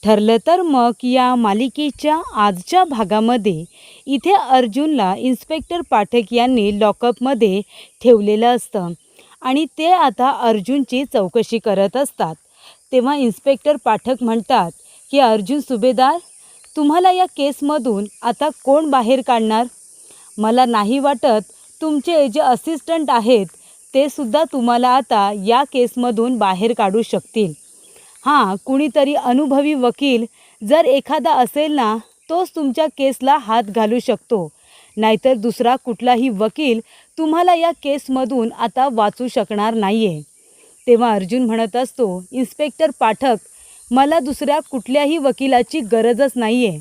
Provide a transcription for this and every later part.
ठरलं तर मग या मालिकेच्या आजच्या भागामध्ये इथे अर्जुनला इन्स्पेक्टर पाठक यांनी लॉकअपमध्ये ठेवलेलं असतं आणि ते आता अर्जुनची चौकशी करत असतात. तेव्हा इन्स्पेक्टर पाठक म्हणतात की अर्जुन सुभेदार, तुम्हाला या केसमधून आता कोण बाहेर काढणार? मला नाही वाटत तुमचे जे असिस्टंट आहेत ते सुद्धा तुम्हाला आता या केसमधून बाहेर काढू शकतील. हां, कुणीतरी अनुभवी वकील जर एखादा असेल ना, तोच तुमच्या केसला हात घालू शकतो. नाहीतर दुसरा कुठलाही वकील तुम्हाला या केसमधून आता वाचू शकणार नाही आहे. तेव्हा अर्जुन म्हणत असतो, इन्स्पेक्टर पाठक, मला दुसऱ्या कुठल्याही वकिलाची गरजच नाही आहे.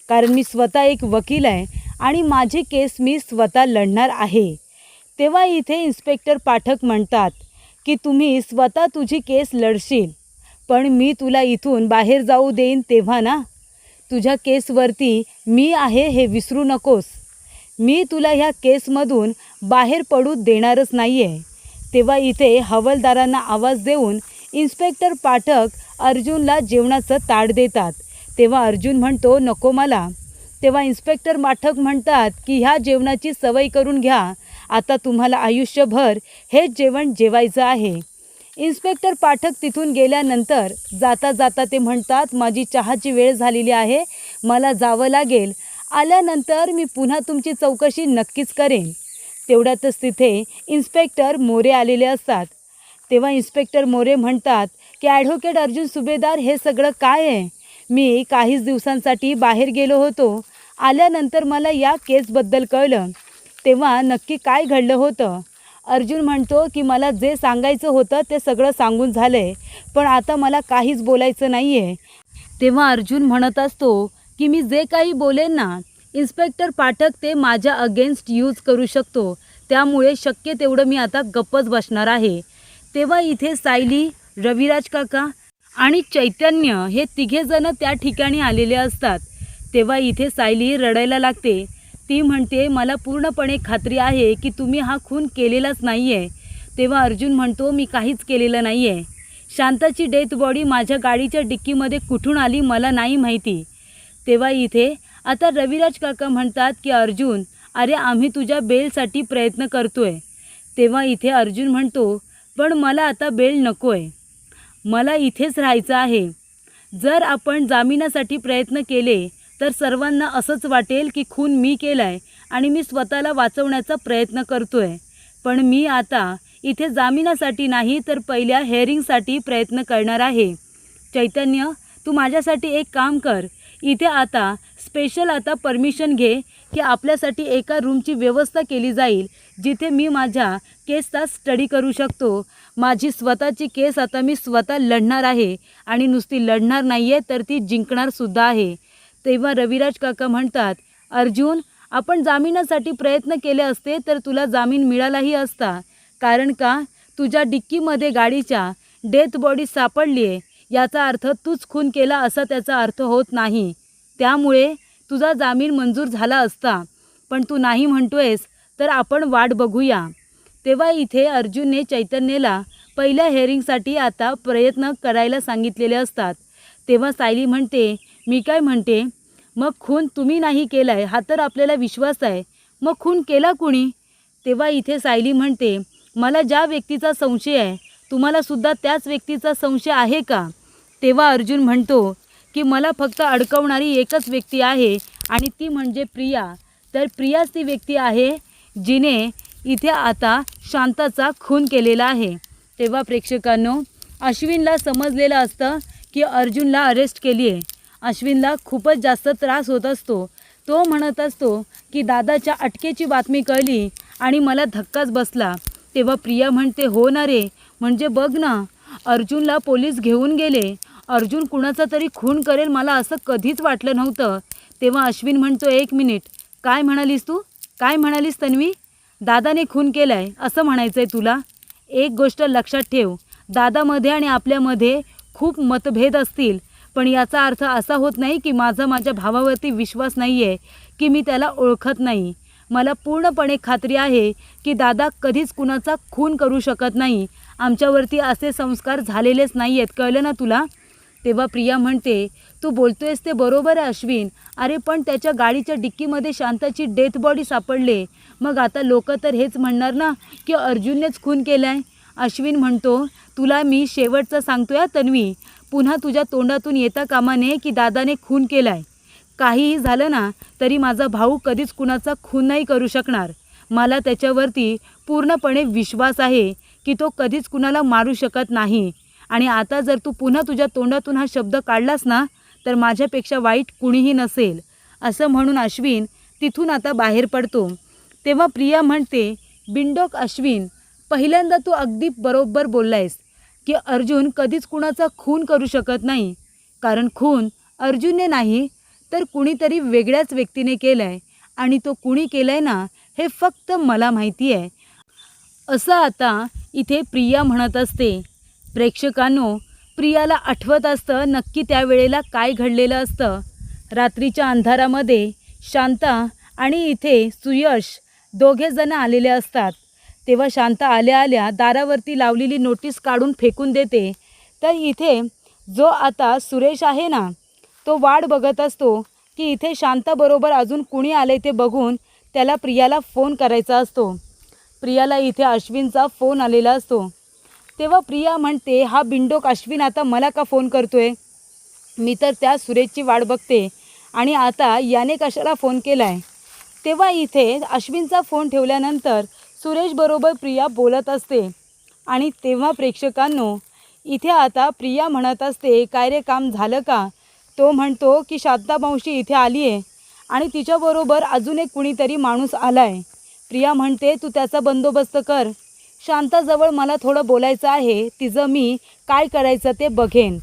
कारण मी स्वतः एक वकील आहे आणि माझी केस मी स्वतः लढणार आहे. तेव्हा इथे इन्स्पेक्टर पाठक म्हणतात की तुम्ही स्वतः तुझी केस लढशील, पण मी तुला इथून बाहेर जाऊ देईन तेव्हा ना. तुझ्या केसवरती मी आहे हे विसरू नकोस. मी तुला ह्या केसमधून बाहेर पडू देणारच नाही आहे. तेव्हा इथे हवालदारांना आवाज देऊन इन्स्पेक्टर पाठक अर्जुनला जेवणाचं ताट देतात. तेव्हा अर्जुन म्हणतो, नको मला. तेव्हा इन्स्पेक्टर पाठक म्हणतात की ह्या जेवणाची सवय करून घ्या. आता तुम्हाला आयुष्यभर हेच जेवण जेवायचं आहे. इन्स्पेक्टर पाठक तिथून गेल्यानंतर जाता जाता ते म्हणतात, माझी चहाची वेळ झालेली आहे, मला जावं लागेल. आल्यानंतर मी पुन्हा तुमची चौकशी नक्कीच करेन. तेवढ्यातच तिथे इन्स्पेक्टर मोरे आलेले असतात. तेव्हा इन्स्पेक्टर मोरे म्हणतात की ॲडव्होकेट अर्जुन सुभेदार, हे सगळं काय आहे? मी काहीच दिवसांसाठी बाहेर गेलो होतो. आल्यानंतर मला या केसबद्दल कळलं. तेव्हा नक्की काय घडलं होतं? अर्जुन म्हणतो की मला जे सांगायचं होतं ते सगळं सांगून झालं आहे, पण आता मला काहीच बोलायचं नाही आहे. तेव्हा अर्जुन म्हणत असतो की मी जे काही बोलेन ना, इन्स्पेक्टर पाठक ते माझ्या अगेन्स्ट यूज करू शकतो. त्यामुळे शक्य तेवढं मी आता गप्पच बसणार आहे. तेव्हा इथे सायली, रविराज काका आणि चैतन्य हे तिघेजणं त्या ठिकाणी आलेले असतात. तेव्हा इथे सायली रडायला लागते. ती म्हणते, मला पूर्णपणे खात्री आहे की तुम्ही हा खून केलेलाच नाही आहे. तेव्हा अर्जुन म्हणतो, मी काहीच केलेलं नाही आहे. शांताची डेथ बॉडी माझ्या गाडीच्या डिक्कीमध्ये कुठून आली मला नाही माहिती. तेव्हा इथे आता रविराज काका म्हणतात की अर्जुन, अरे आम्ही तुझ्या बेलसाठी प्रयत्न करतोय. तेव्हा इथे अर्जुन म्हणतो, पण मला आता बेल नको आहे, मला इथेच राहायचं आहे. जर आपण जामिनासाठी प्रयत्न केले तर सर्वांना असंच वाटेल की खून मी केला आहे आणि मी स्वतःला वाचवण्याचा प्रयत्न करतो आहे. पण मी आता इथे जामिनासाठी नाही तर पहिल्या हेअरिंगसाठी प्रयत्न करणार आहे. चैतन्य, तू माझ्यासाठी एक काम कर. इथे आता स्पेशल आता परमिशन घे की आपल्यासाठी एका रूमची व्यवस्था केली जाईल जिथे मी माझ्या केसचा स्टडी करू शकतो. माझी स्वतःची केस आता मी स्वतः लढणार आहे आणि नुसती लढणार नाही आहे तर ती जिंकणारसुद्धा आहे. तेव्हा रविराज काका म्हणतात, अर्जुन, आपण जामिनासाठी प्रयत्न केले असते तर तुला जामीन मिळालाही असता. कारण का, तुझ्या डिक्कीमध्ये गाडीच्या डेथ बॉडी सापडली आहे. याचा अर्थ तूच खून केला असा त्याचा अर्थ होत नाही. त्यामुळे तुझा जामीन मंजूर झाला असता. पण तू नाही म्हणतोयस तर आपण वाट बघूया. तेव्हा इथे अर्जुनने चैतन्यला पहिल्या हेअरिंगसाठी आता प्रयत्न करायला सांगितलेले असतात. तेव्हा सायली म्हणते, मी काय म्हणते, मग खून तुम्ही नाही केला आहे हा तर आपल्याला विश्वास आहे, मग खून केला कुणी? तेव्हा इथे सायली म्हणते, मला ज्या व्यक्तीचा संशय आहे तुम्हालासुद्धा त्याच व्यक्तीचा संशय आहे का? तेव्हा अर्जुन म्हणतो की मला फक्त अडकवणारी एकच व्यक्ती आहे आणि ती म्हणजे प्रिया. तर प्रियाच ती व्यक्ती आहे जिने इथे आता शांताचा खून केलेला आहे. तेव्हा प्रेक्षकांनो, अश्विनला समजलेलं असतं की अर्जुनला अरेस्ट केली आहे. अश्विनला खूपच जास्त त्रास होत असतो. तो म्हणत असतो की दादाच्या अटकेची बातमी कळली आणि मला धक्काच बसला. तेव्हा प्रिया म्हणते, हो ना रे, म्हणजे बघ ना, अर्जुनला पोलीस घेऊन गेले. अर्जुन कुणाचा तरी खून करेल मला असं कधीच वाटलं नव्हतं. तेव्हा अश्विन म्हणतो, एक मिनिट, काय म्हणालीस तू? काय म्हणालीस तन्वी? दादाने खून केला आहे असं म्हणायचं आहे तुला? एक गोष्ट लक्षात ठेव, दादामध्ये आणि आपल्यामध्ये खूप मतभेद असतील, पण याचा अर्थ असा होत नाही की माझ्या भावावरती विश्वास नाही आहे, की मी त्याला ओळखत नाही. मला पूर्णपणे खात्री आहे की दादा कधीच कुणाचा खून करू शकत नाही. आमच्यावरती असे संस्कार झालेलेच नाही आहेत, कळलं ना तुला? तेव्हा प्रिया म्हणते, तू बोलतोयस ते बरोबर आहे अश्विन. अरे पण त्याच्या गाडीच्या डिक्कीमध्ये शांताची डेथ बॉडी सापडले. मग आता लोक तर हेच म्हणणार ना की अर्जुननेच खून केलाय. अश्विन म्हणतो, तुला मी शेवटचं सांगतोय हा तन्वी, पुन्हा तुझ्या तोंडातून येता कामा नये की दादाने खून केलाय. काहीही झालं ना तरी माझा भाऊ कधीच कुणाचा खून नाही करू शकणार. मला त्याच्यावरती पूर्णपणे विश्वास आहे की तो कधीच कुणाला मारू शकत नाही. आणि आता जर तू पुन्हा तुझ्या तोंडातून हा शब्द काढलास ना तर माझ्यापेक्षा वाईट कुणीही नसेल. असं म्हणून अश्विन तिथून आता बाहेर पडतो. तेव्हा प्रिया म्हणते, बिंडोक अश्विन, पहिल्यांदा तू अगदी बरोबर बोललायस की अर्जुन कधीच कुणाचा खून करू शकत नाही. कारण खून अर्जुनने नाही तर कुणीतरी वेगळ्याच व्यक्तीने केला आहे. आणि तो कुणी केला आहे ना हे फक्त मला माहिती आहे. असं आता इथे प्रिया म्हणत असते. प्रेक्षकांनो, प्रियाला आठवत असतं नक्की त्यावेळेला काय घडलेलं असतं. रात्रीच्या अंधारामध्ये शांता आणि इथे सुयश दोघेजण आलेले असतात. तेव्हा शांता आल्या आल्या दारावरती लावलेली नोटीस काढून फेकून देते. तर इथे जो आता सुरेश आहे ना तो वाट बघत असतो की इथे शांताबरोबर अजून कुणी आले ते बघून त्याला प्रियाला फोन करायचा असतो. प्रियाला इथे अश्विनचा फोन आलेला असतो. तेव्हा प्रिया म्हणते, हा बिंडोक अश्विन आता मला का फोन करतोय? मी तर त्या सुरेशची वाट बघते आणि आता याने कशाला फोन केला आहे? तेव्हा इथे अश्विनचा फोन ठेवल्यानंतर सुरेशबरोबर प्रिया बोलत असते. आणि तेव्हा प्रेक्षकांनो, इथे आता प्रिया म्हणत असते, काय रे काम झालं का? तो म्हणतो की शांता मावशी इथे आली आहे आणि तिच्याबरोबर अजून एक कुणीतरी माणूस आला आहे. प्रिया म्हणते, तू त्याचा बंदोबस्त कर. शांताजवळ मला थोडं बोलायचं आहे, तिचं मी काय करायचं ते बघेन.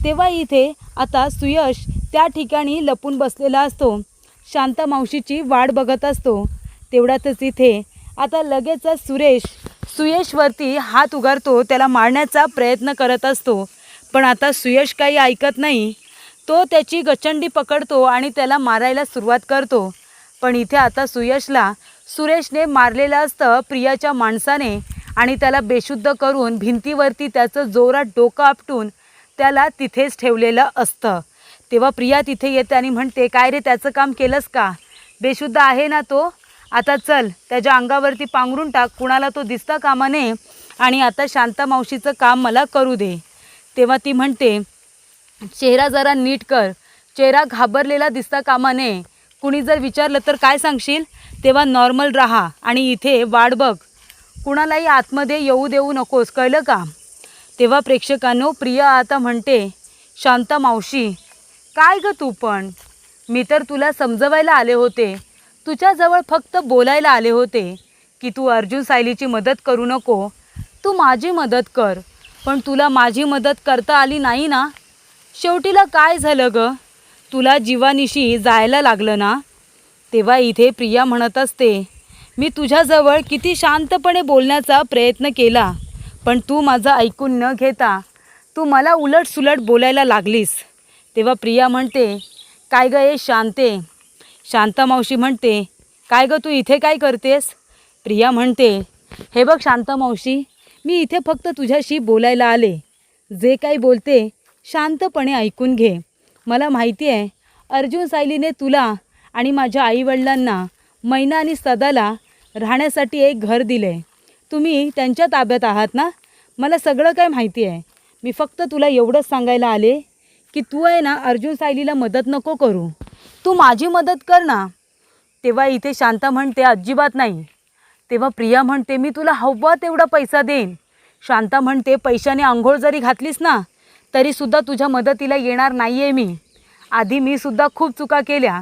तेव्हा इथे आता सुयश त्या ठिकाणी लपून बसलेला असतो. शांता मावशीची वाट बघत असतो. तेवढ्यातच इथे आता लगेचच सुयशवरती हात उगारतो, त्याला मारण्याचा प्रयत्न करत असतो. पण आता सुयश काही ऐकत नाही. तो त्याची गचंडी पकडतो आणि त्याला मारायला सुरुवात करतो. पण इथे आता सुयशला सुरेशने मारलेलं असतं प्रियाच्या माणसाने आणि त्याला बेशुद्ध करून भिंतीवरती त्याचं जोरात डोकं आपटून त्याला तिथेच ठेवलेलं असतं. तेव्हा प्रिया तिथे येते आणि म्हणते, काय रे त्याचं काम केलंस का? बेशुद्ध आहे ना तो? आता चल त्याच्या अंगावरती पांघरून टाक, कुणाला तो दिसता कामा नये आणि आता शांता मावशीचं काम मला करू दे. तेव्हा ती म्हणते, चेहरा जरा नीट कर, चेहरा घाबरलेला दिसता कामा नये. कुणी जर विचारलं तर काय सांगशील? तेव्हा नॉर्मल राहा आणि इथे वाट बघ, कुणालाही आतमध्ये येऊ देऊ नकोस, कळलं का? तेव्हा प्रेक्षकांनो, प्रिया आता म्हणते, शांता मावशी काय गं तू पण? मी तर तुला समजवायला आले होते, तुझ्याजवळ फक्त बोलायला आले होते की तू अर्जुन सायलीची मदत करू नको, तू माझी मदत कर. पण तुला माझी मदत करता आली नाही ना? शेवटीला काय झालं गं? तुला जीवानिशी जायला लागलं ना? तेव्हा इथे प्रिया म्हणत असते, मी तुझ्याजवळ किती शांतपणे बोलण्याचा प्रयत्न केला, पण तू माझं ऐकून न घेता तू मला उलटसुलट बोलायला लागलीस. तेव्हा प्रिया म्हणते, काय गं हे शांते? शांता मावशी म्हणते, काय गं तू इथे काय करतेस? प्रिया म्हणते, हे बघ शांता मावशी, मी इथे फक्त तुझ्याशी बोलायला आले. जे काही बोलते शांतपणे ऐकून घे. मला माहिती आहे अर्जुन सायलीने तुला आणि माझ्या आईवडिलांना मैना आणि सदाला राहण्यासाठी एक घर दिले. तुम्ही त्यांच्या ताब्यात आहात ना? मला सगळं काय माहिती आहे. मी फक्त तुला एवढंच सांगायला आले की तू आहे ना अर्जुन सायलीला मदत नको करू, तू माझी मदत कर ना. तेव्हा इथे शांता म्हणते, अजिबात नाही. तेव्हा प्रिया म्हणते, मी तुला हवा तेवढा पैसा देईन. शांता म्हणते, पैशाने आंघोळ जरी घातलीस ना तरीसुद्धा तुझ्या मदतीला येणार नाही आहे मी. आधी मी सुद्धा खूप चुका केल्या.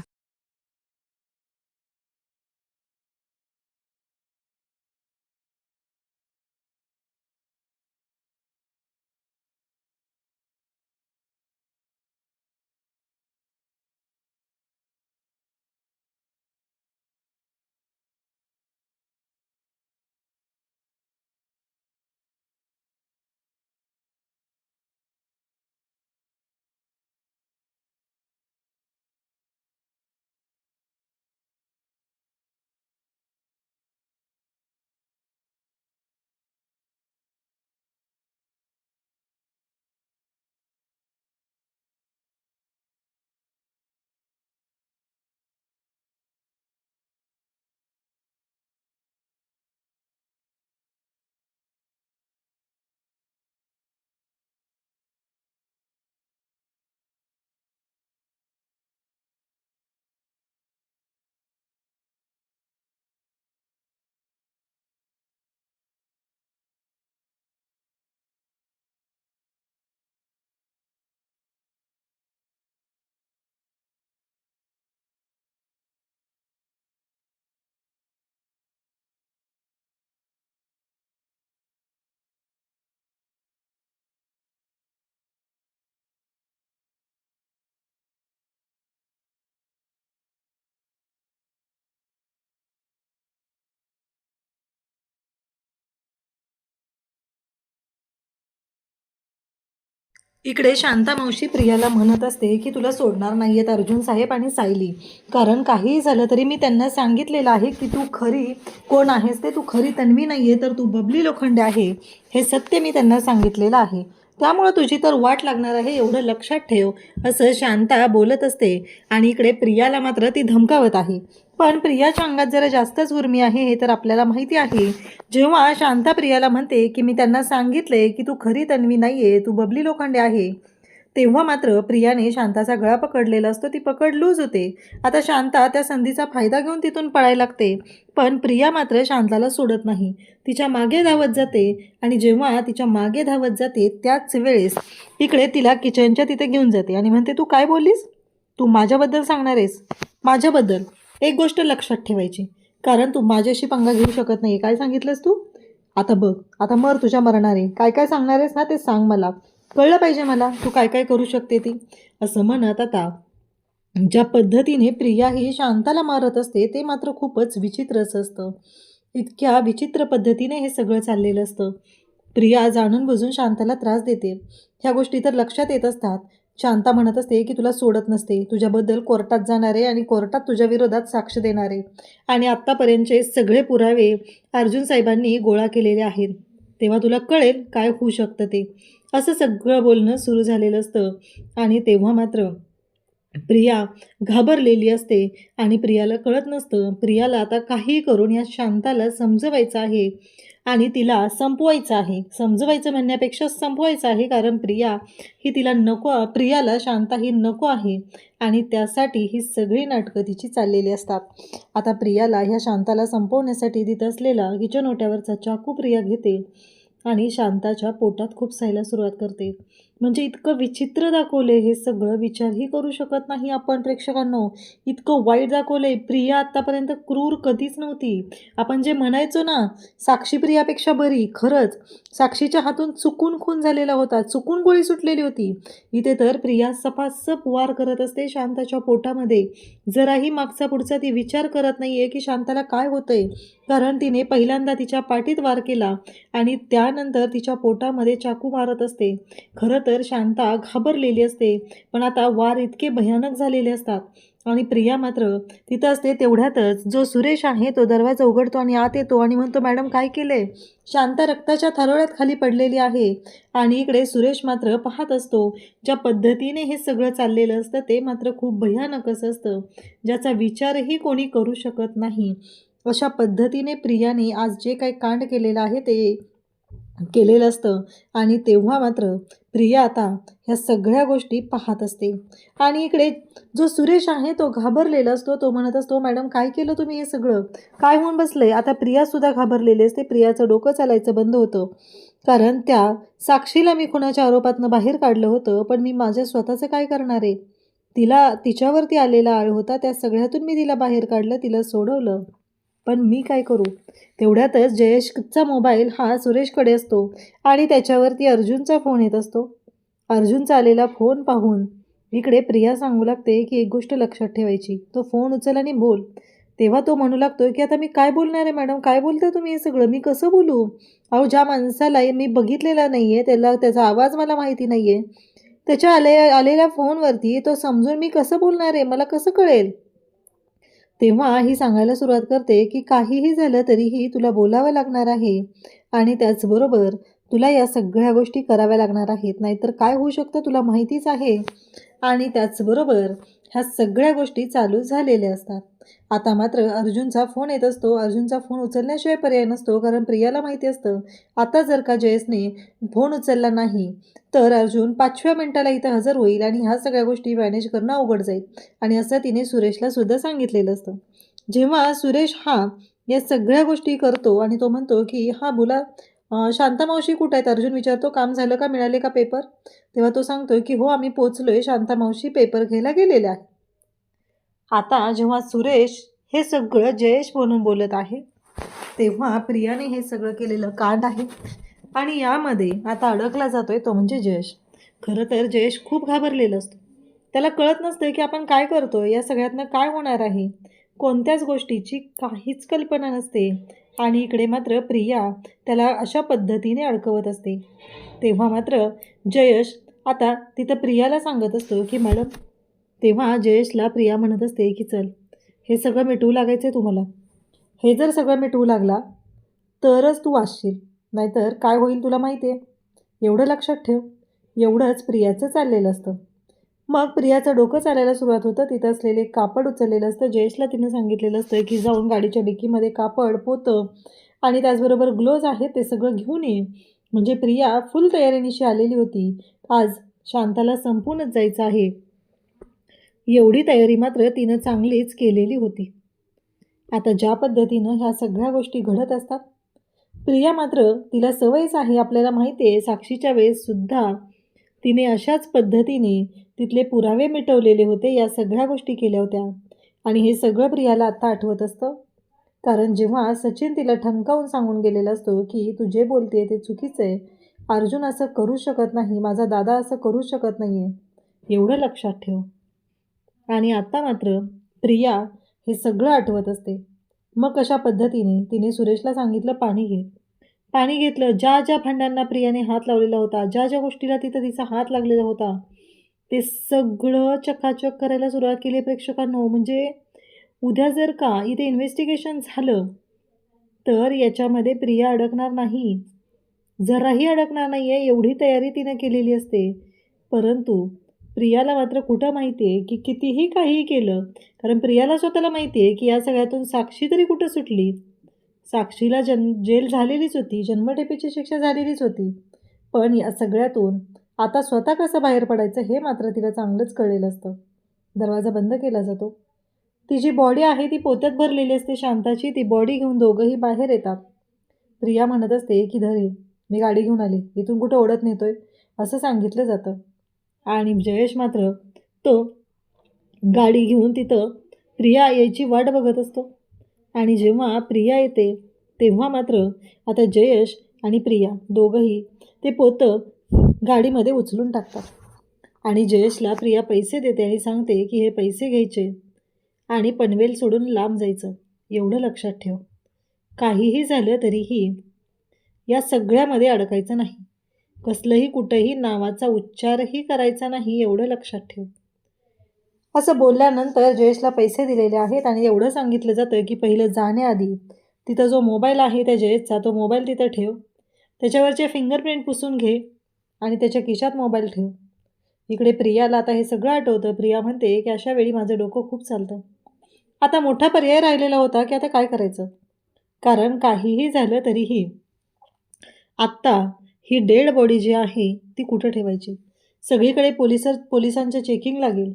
इकडे शांता मावशी प्रियाला म्हणत असते की तुला सोडणार नाही आहेत अर्जुन साहेब आणि सायली, कारण काहीही झालं तरी मी त्यांना सांगितलेलं आहे की तू खरी कोण आहेस ते, तू खरी तन्वी नाही आहे तर तू बबली लोखंडे आहे, हे सत्य मी त्यांना सांगितलेलं आहे. त्यामुळं तुझी तर वाट लागणार आहे, एवढं लक्षात ठेव, असं शांता बोलत असते. आणि इकडे प्रियाला मात्र ती धमकावत आहे. पण प्रियाच्या अंगात जरा जास्तच उर्मी आहे हे तर आपल्याला माहिती आहे. जेव्हा शांता प्रियाला म्हणते की मी त्यांना सांगितले की तू खरी तन्वी नाही आहे, तू बबली लोखंडे आहे, तेव्हा मात्र प्रियाने शांताचा गळा पकडलेला असतो. ती पकड लूज होते. आता शांता त्या संधीचा फायदा घेऊन तिथून पळायला लागते. पण प्रिया मात्र शांताला सोडत नाही, तिच्या मागे धावत जाते. आणि जेव्हा तिच्या मागे धावत जाते त्याच वेळेस इकडे तिला किचनच्या तिथे घेऊन जाते आणि म्हणते तू काय बोललीस, तू माझ्याबद्दल सांगणार आहेस. माझ्याबद्दल एक गोष्ट लक्षात ठेवायची, कारण तू माझ्याशी पंगा घेऊ शकत नाही. काय सांगितलंस तू, आता बघ, आता मर तुझ्या मरणारे, काय काय सांगणार आहेस ना ते सांग, मला कळलं पाहिजे, मला तू काय काय करू शकते ती. असं म्हणत आता ज्या पद्धतीने प्रिया ही शांताला मारत असते ते मात्र खूपच विचित्रच असतं. इतक्या विचित्र पद्धतीने हे सगळं चाललेलं असतं. प्रिया जाणून बुजून शांताला त्रास देते, ह्या गोष्टी तर लक्षात येत असतात. शांता म्हणत असते की तुला सोडत नसते, तुझ्याबद्दल कोर्टात जाणारे आणि कोर्टात तुझ्या विरोधात साक्ष देणारे आणि आत्तापर्यंतचे सगळे पुरावे अर्जुन साहेबांनी गोळा केलेले आहेत, तेव्हा तुला कळेल काय होऊ शकतं ते. असं सगळं बोलणं सुरू झालेलं असतं. आणि तेव्हा मात्र प्रिया घाबरलेली असते आणि प्रियाला कळत नसतं, प्रियाला आता काहीही करून या शांताला समजवायचं आहे आणि तिला संपवायचं आहे. समजवायचं म्हणण्यापेक्षा संपवायचं आहे, कारण प्रिया ही तिला नको, प्रियाला शांता ही नको आहे आणि त्यासाठी ही सगळी नाटकं तिची चाललेली असतात. आता प्रियाला ह्या शांताला संपवण्यासाठी तिथं असलेला किचन ओट्यावरचा चाकू प्रिया घेते आणि शांताच्या पोटात खुपसायला सुरुवात करते. म्हणजे इतकं विचित्र दाखवले हे सगळं, विचारही करू शकत नाही आपण प्रेक्षकांनो, इतकं वाईट दाखवले. प्रिया आत्तापर्यंत क्रूर कधीच नव्हती. आपण जे म्हणायचो ना साक्षी प्रियापेक्षा बरी, खरंच साक्षीच्या हातून चुकून खून झालेला होता, चुकून गोळी सुटलेली होती. इथे तर प्रिया सपासप वार करत असते शांताच्या पोटामध्ये. जराही मागचा पुढचा ती विचार करत नाही आहे की शांताला काय होतंय, कारण तिने पहिल्यांदा तिच्या पाठीत वार केला आणि त्यानंतर तिच्या पोटामध्ये चाकू मारत असते. खरं तर शांता घाबरलेली असते, पण आता वार इतके भयानक झालेले असतात आणि प्रिया मात्र तिथं असते. तेवढ्यातच जो सुरेश आहे तो दरवाजा उघडतो आणि आत येतो आणि म्हणतो मॅडम काय केलंय. शांता रक्ताच्या थारोळ्यात खाली पडलेली आहे आणि इकडे सुरेश मात्र पाहत असतो. ज्या पद्धतीने हे सगळं चाललेलं असतं ते मात्र खूप भयानकच असतं, ज्याचा विचारही कोणी करू शकत नाही. अशा पद्धतीने प्रियाने आज जे काही कांड केलेलं आहे ते केलेलं असतं. आणि तेव्हा मात्र प्रिया आता ह्या सगळ्या गोष्टी पाहत असते आणि इकडे जो सुरेश आहे तो घाबरलेला असतो. तो म्हणत असतो मॅडम काय केलं तुम्ही, हे सगळं काय होऊन बसलंय. आता प्रियासुद्धा घाबरलेली असते. प्रियाचं डोकं चालायचं बंद होतं, कारण त्या साक्षीला मी खुनाच्या आरोपातनं बाहेर काढलं होतं, पण मी माझ्या स्वतःचं काय करणार आहे. तिला तिच्यावरती आलेला आळ होता, त्या सगळ्यातून मी तिला बाहेर काढलं, तिला सोडवलं, पण मी काय करू. तेवढ्यातच जयेशचा मोबाईल हा सुरेशकडे असतो आणि त्याच्यावरती अर्जुनचा फोन येत असतो. अर्जुनचा आलेला फोन पाहून इकडे प्रिया सांगू लागते की एक गोष्ट लक्षात ठेवायची, तो फोन उचल आणि बोल. तेव्हा तो म्हणू लागतोय की आता मी काय बोलणार आहे मॅडम, काय बोलताय तुम्ही हे सगळं, मी कसं बोलू. अहो ज्या माणसाला मी बघितलेला नाही आहे, त्याचा आवाज मला माहिती नाही आहे, त्याच्या आलेल्या फोनवरती तो समजून मी कसं बोलणार आहे, मला कसं कळेल. तेव्हा ही सांगायला सुरुवात करते की काहीही झालं तरीही तुला बोलावं लागणार आहे आणि त्याचबरोबर तुला या सगळ्या गोष्टी कराव्या लागणार आहेत, नाहीतर काय होऊ शकतं तुला माहितीच आहे. आणि त्याचबरोबर ह्या सगळ्या गोष्टी चालू झालेल्या असतात. आता मात्र अर्जुनचा फोन येत असतो. अर्जुनचा फोन उचलण्याशिवाय पर्याय नसतो, कारण प्रियाला माहिती असतं आता जर का जयेशने फोन उचलला नाही तर अर्जुन 5व्या मिनिटाला इथं हजर होईल आणि ह्या सगळ्या गोष्टी मॅनेज करणं अवघड जाईल. आणि असं तिने सुरेशला सुद्धा सांगितलेलं असतं. जेव्हा सुरेश हा या सगळ्या गोष्टी करतो आणि तो म्हणतो की हा बोला शांता मावशी कुठं आहेत, अर्जुन विचारतो काम झालं का, मिळाले का पेपर. तेव्हा तो सांगतोय की हो आम्ही पोचलोय, शांता मावशी पेपर घ्यायला गेलेले आहे. आता जेव्हा सुरेश हे सगळं जयेश म्हणून बोलत आहे तेव्हा प्रियाने हे सगळं केलेलं कांड आहे आणि यामध्ये आता अडकला जातोय तो म्हणजे जयेश. खरं तर जयेश खूप घाबरलेलं असतो, त्याला कळत नसतं की आपण काय करतोय, या सगळ्यातनं काय होणार आहे, कोणत्याच गोष्टीची काहीच कल्पना नसते. आणि इकडे मात्र प्रिया त्याला अशा पद्धतीने अडकवत असते. तेव्हा मात्र जयेश आता तिथं प्रियाला सांगत असतो की मॅडम, तेव्हा जयेशला प्रिया म्हणत असते की चल, हे सगळं मिटवू लागायचं आहे तुम्हाला. हे जर सगळं मिटवू लागला तरच तू वाचशील, नाहीतर काय होईल तुला माहिती आहे. एवढं लक्षात ठेव. एवढंच प्रियाचं चाललेलं असतं. मग प्रियाचं डोकं चालायला सुरुवात होतं. तिथं असलेले कापड उचललेलं असतं. जयेशला तिनं सांगितलेलं असतं की जाऊन गाडीच्या डिक्कीमध्ये कापड, पोतं आणि त्याचबरोबर ग्लोव्ज आहेत ते सगळं घेऊन ये. म्हणजे प्रिया फुल तयारीनिशी आलेली होती. आज शांताला संपूनच जायचं आहे. एवढी तयारी मात्र तिनं चांगलीच केलेली होती. आता ज्या पद्धतीनं ह्या सगळ्या गोष्टी घडत असतात, प्रिया मात्र तिला सवयच आहे. आपल्याला माहिती आहे साक्षीच्या वेळेससुद्धा तिने अशाच पद्धतीने तिथले पुरावे मिटवलेले होते. या सगळ्या गोष्टी केल्या होत्या आणि हे सगळं प्रियाला आत्ता आठवत असतं. कारण जेव्हा सचिन तिला ठणकावून सांगून गेलेला असतो की तू जे बोलते ते चुकीचं आहे, अर्जुन असं करू शकत नाही, माझा दादा असं करू शकत नाही आहे, एवढं लक्षात ठेव. आणि आत्ता मात्र प्रिया हे सगळं आठवत असते. मग कशा पद्धतीने तिने सुरेशला सांगितलं पाणी घे. पाणी घेतलं. ज्या ज्या भांड्यांना प्रियाने हात लावलेला होता, ज्या ज्या गोष्टीला तिथं तिचा हात लागलेला होता, ते सगळं चकाचक करायला सुरुवात केली प्रेक्षकांनो. म्हणजे उद्या जर का इथे इन्व्हेस्टिगेशन झालं तर याच्यामध्ये प्रिया अडकणार नाही, जराही अडकणार नाही आहे. एवढी तयारी तिनं केलेली असते. परंतु प्रियाला मात्र कुठं माहिती आहे की कितीही काहीही केलं, कारण प्रियाला स्वतःला माहिती आहे की या सगळ्यातून साक्षी तरी कुठं सुटली. साक्षीला जेल झालेलीच होती, जन्मठेपेची शिक्षा झालेलीच होती. पण या सगळ्यातून आता स्वतः कसं बाहेर पडायचं हे मात्र तिला चांगलंच कळलेलं असतं. दरवाजा बंद केला जातो. ती जी बॉडी आहे ती पोत्यात भरलेली असते शांताची. ती बॉडी घेऊन दोघंही बाहेर येतात. प्रिया म्हणत असते की धरे, मी गाडी घेऊन आली, इथून कुठं ओढत नेतोय असं सांगितलं जातं. आणि जयेश मात्र तो गाडी घेऊन तिथं प्रिया यायची वाट बघत असतो. आणि जेव्हा प्रिया येते तेव्हा मात्र आता जयेश आणि प्रिया दोघंही ते पोतं गाडीमध्ये उचलून टाकतात. आणि जयेशला प्रिया पैसे देते आणि सांगते की हे पैसे घ्यायचे आणि पनवेल सोडून लांब जायचं. एवढं लक्षात ठेव. काहीही झालं तरीही या सगळ्यामध्ये अडकायचं नाही. कसलंही कुठंही नावाचा उच्चारही करायचा नाही, एवढं लक्षात ठेव. असं बोलल्यानंतर जयेशला पैसे दिलेले आहेत आणि एवढं सांगितलं जातं की पहिलं जाण्याआधी तिथं जो मोबाईल आहे त्या जयेशचा, तो मोबाईल तिथं ठेव, त्याच्यावरचे फिंगरप्रिंट पुसून घे आणि त्याच्या खिशात मोबाईल ठेव. इकडे प्रियाला आता हे सगळं आठवतं. प्रिया म्हणते की अशा वेळी माझं डोकं खूप चालतं. आता मोठा पर्याय राहिलेला होता की आता काय करायचं, कारण काहीही झालं तरीही आत्ता ही डेड बॉडी जी आहे ती कुठं ठेवायची. सगळीकडे पोलिसांचं चेकिंग लागेल,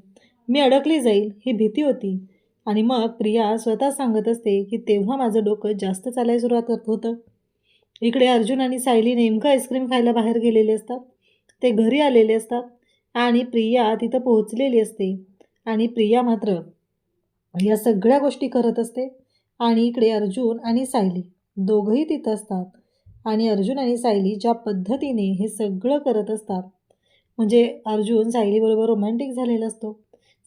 मी अडकली जाईल ही भीती होती. आणि मग प्रिया स्वतः सांगत असते की तेव्हा माझं डोकं जास्त चालायला सुरुवात करत होतं. इकडे अर्जुन आणि सायली नेमकं आईस्क्रीम खायला बाहेर गेलेले असतात. ते घरी आलेले असतात आणि प्रिया तिथं पोहोचलेली असते. आणि प्रिया मात्र या सगळ्या गोष्टी करत असते. आणि इकडे अर्जुन आणि सायली दोघंही तिथं असतात. आणि अर्जुन आणि सायली ज्या पद्धतीने हे सगळं करत असतात, म्हणजे अर्जुन सायलीबरोबर रोमॅन्टिक झालेला असतो.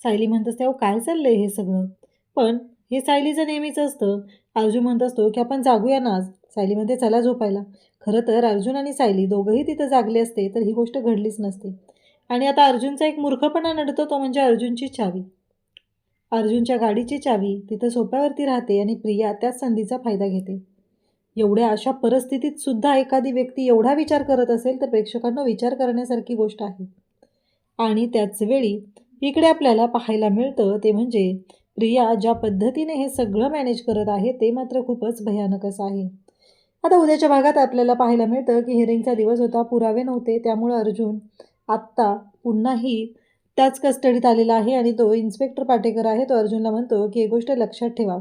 सायली म्हणत असते अहो काय चाललं आहे हे सगळं, पण हे सायलीचं नेहमीच असतं. अर्जुन म्हणत असतो की आपण जागूया ना आज. सायली म्हणते चला झोपायला. खरं तर अर्जुन आणि सायली दोघंही तिथं जागले असते तर ही गोष्ट घडलीच नसते. आणि आता अर्जुनचा एक मूर्खपणा नडतो, तो म्हणजे अर्जुनची चावी. अर्जुनच्या गाडीची चावी तिथं सोप्यावरती राहते आणि प्रिया त्याच संधीचा फायदा घेते. एवढ्या अशा परिस्थितीत सुद्धा एखादी व्यक्ती एवढा विचार करत असेल तर प्रेक्षकांना विचार करण्यासारखी गोष्ट आहे. आणि त्याचवेळी इकडे आपल्याला पाहायला मिळतं ते म्हणजे प्रिया ज्या पद्धतीने हे सगळं मॅनेज करत आहे ते मात्र खूपच भयानक असं आहे. आता उद्याच्या भागात आपल्याला पाहायला मिळतं की हिअरिंगचा दिवस होता, पुरावे नव्हते, त्यामुळं अर्जुन आत्ता पुन्हाही त्याच कस्टडीत आलेला आहे. आणि तो इन्स्पेक्टर पाटेकर आहे, तो अर्जुनला म्हणतो की एक गोष्ट लक्षात ठेवा,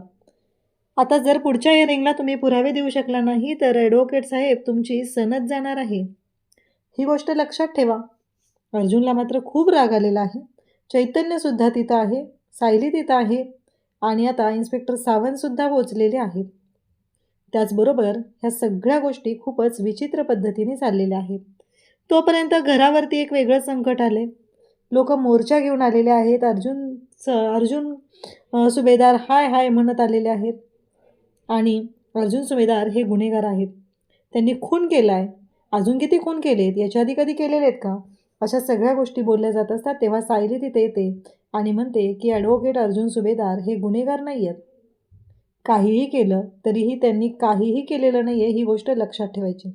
आता जर पुढच्या हिअरिंगला तुम्ही पुरावे देऊ शकला नाही तर ॲडव्होकेट साहेब तुमची सनद जाणार आहे, ही गोष्ट लक्षात ठेवा. अर्जुनला मात्र खूप राग आलेला आहे. चैतन्यसुद्धा तिथं आहे, सायली तिथं आहे आणि आता इन्स्पेक्टर सावंतसुद्धा पोचलेले आहेत. त्याचबरोबर ह्या सगळ्या गोष्टी खूपच विचित्र पद्धतीने चाललेल्या आहेत. तोपर्यंत घरावरती एक वेगळं संकट आले. लोक मोर्चा घेऊन आलेले आहेत. अर्जुन सुभेदार हाय हाय म्हणत आलेले आहेत. आणि अर्जुन सुभेदार हे गुन्हेगार आहेत, त्यांनी खून केला आहे. अजून किती खून केलेत, याच्या आधी कधी केलेले आहेत का? अशा सगळ्या गोष्टी बोलल्या जात असतात तेव्हा सायली तिथे येते आणि म्हणते की ॲडव्होकेट अर्जुन सुभेदार हे गुन्हेगार नाही आहेत. काहीही केलं तरीही त्यांनी काहीही केलेलं नाही आहे ही गोष्ट लक्षात ठेवायची.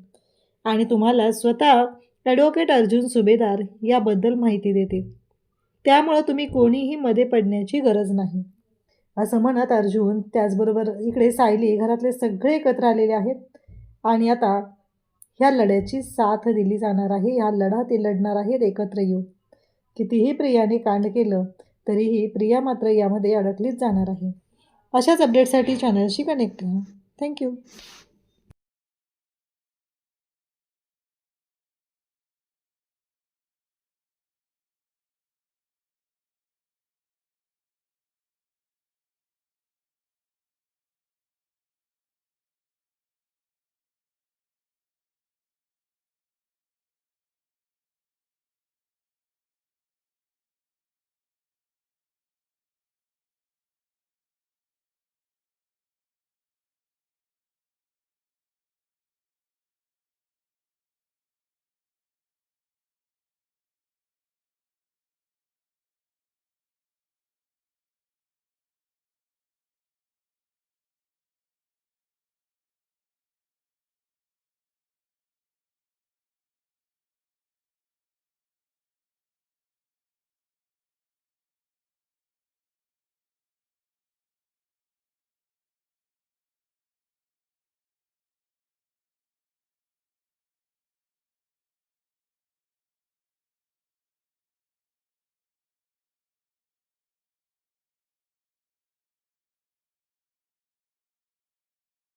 आणि तुम्हाला स्वतः ॲडव्होकेट अर्जुन सुभेदार याबद्दल माहिती देते. त्यामुळं तुम्ही कोणीही मध्ये पडण्याची गरज नाही. असं म्हणत अर्जुन त्याचबरोबर इकडे सायली घरातले सगळे एकत्र आलेले आहेत आणि आता ह्या लढ्याची साथ दिली जाणार आहे. हा लढा ते लढणार आहेत एकत्र येऊन. कितीही प्रियाने कांड केलं तरीही प्रिया मात्र यामध्ये अडकलीच जाणार आहे. अशाच अपडेटसाठी चॅनलशी कनेक्ट राहा. थँक्यू.